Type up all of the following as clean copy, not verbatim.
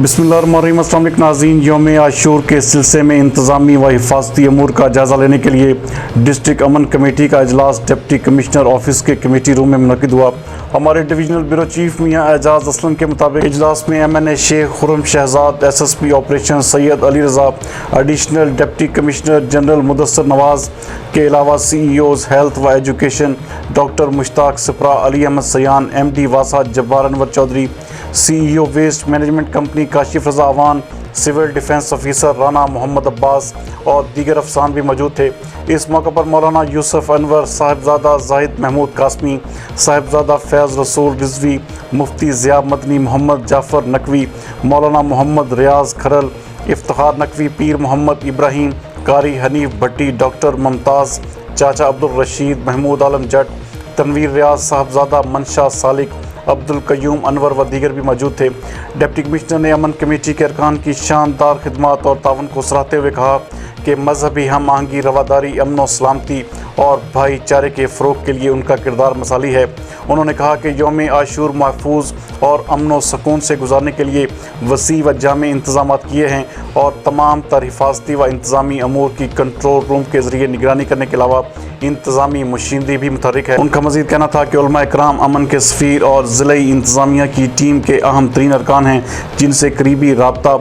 बिस्मिल्लाहिर्रहमानिर्रहीम। अस्सलाम वालेकुम नाज़रीन, यौम आशूर के सिलसिले में इंतज़ामी व हिफाजती अमूर का जायज़ा लेने के लिए डिस्ट्रिक्ट अमन कमेटी का इजलास डिप्टी कमिश्नर ऑफिस के कमेटी रूम में मुनक़िद हुआ। हमारे डिवीजनल ब्यूरो चीफ मियाँ एजाज असलम के मुताबिक इजलास में MNA Sheikh Khurram Shahzad, SSP operation Syed Ali Raza, additional deputy commissioner general Mudassar Nawaz के अलावा CEOs हेल्थ व education doctor Mushtaq Sipra, Ali Ahmad Sayan, MD वासा Jabbar Anwar Chaudhry, CEO waste management company Kashif Raza Awan, civil defence officer Rana Mohammad Abbas और दीगर अफसरान भी मौजूद थे। इस मौके पर मौलाना यूसुफ अनवर, साहिबजादा जाहिद महमूद कासमी, साहिबजादा फैज़ रसूल रिजवी, मुफ्ती ज़िया मदनी, मोहम्मद जाफ़र नकवी, मौलाना मोहम्मद रियाज खरल, इफ्तिखार नकवी, पीर मोहम्मद इब्राहिम, कारी हनीफ भट्टी, डॉक्टर मुमताज़, चाचा अब्दुल रशीद, महमूद आलम जट, तनवीर रियाज, साहबजादा मनशा सालिक, अब्दुल कयूम अनवर व दीगर भी मौजूद थे। डिप्टी कमिश्नर ने अमन कमेटी के अरकान की शानदार खिदमत और तावन को सराहते हुए कहा कि मजहबी हम आहंगी, रवादारी, अमन व सलामती और भाईचारे के फ़रोग़ के लिए उनका किरदार मसाली है। उन्होंने कहा कि यौम आशूर महफूज और अमन व सुकून से गुजारने के लिए वसी व जामे इंतज़ाम किए हैं और तमाम तर हिफाजती व इंतज़ामी अमूर की कंट्रोल रूम के ज़रिए निगरानी करने के अलावा इंतज़ामी मशीनरी भी मुतहर्रिक है। उनका मज़ीद कहना था कि उलमा इकराम अमन के सफ़ीर और ज़िलाई इंतज़ामिया की टीम के अहम तरीन अरकान हैं, जिनसे करीबी राब्ता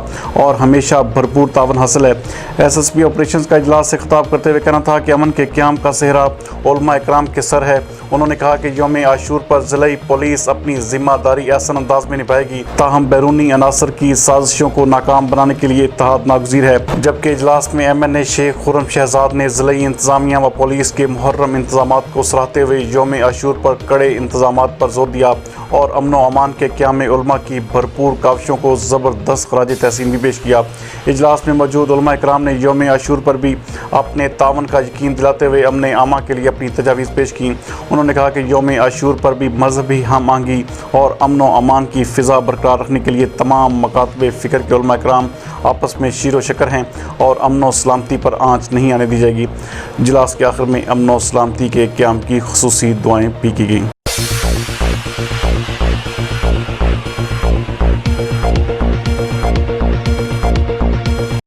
और हमेशा भरपूर तावन हासिल है। SSP ऑपरेशन का इजलास से खिताब करते हुए कहना था कि अमन के क़याम का सेहरा उलमा इकराम के सर है। उन्होंने कहा कि यौम आशूर पर ज़िलाई पुलिस अपनी ज़िम्मेदारी ऐसा अंदाज में निभाएगी, ताहम बैरूनी अनासर की साजिशों को नाकाम बनाने के लिए इत्तेहाद नागुज़ीर है। जबकि इजलास में MNA शेख खुर्रम शहजाद ने ज़िलाई इंतज़ामिया व पुलिस के मुहर्रम इंतज़ामात को सराहते हुए यौम आशूर पर कड़े इंतज़ामात पर जोर दिया और अमन व अमान के क़याम में उलमा की भरपूर काविशों को ज़बरदस्त खराज तहसीन भी पेश किया। इजलास में मौजूद उलमा इकराम ने यौम आशूर पर भी अपने तावन का यकीन दिलाते हुए अमन आमा के लिए अपनी तजावीज़ पेश की। उन्होंने कहा कि यौम आशूर पर भी मजहबी हम आहंगी और अमन व अमान की फ़िज़ा बरकरार रखने के लिए तमाम मकातबे फ़िक्र के उलमा इकराम आपस में शीर व शकर हैं और अमन व सलामती पर आँच नहीं आने दी जाएगी। इजलास के आखिर में अमन व सलामती के क़याम की ख़ुसूसी दुआएँ भी की गईं।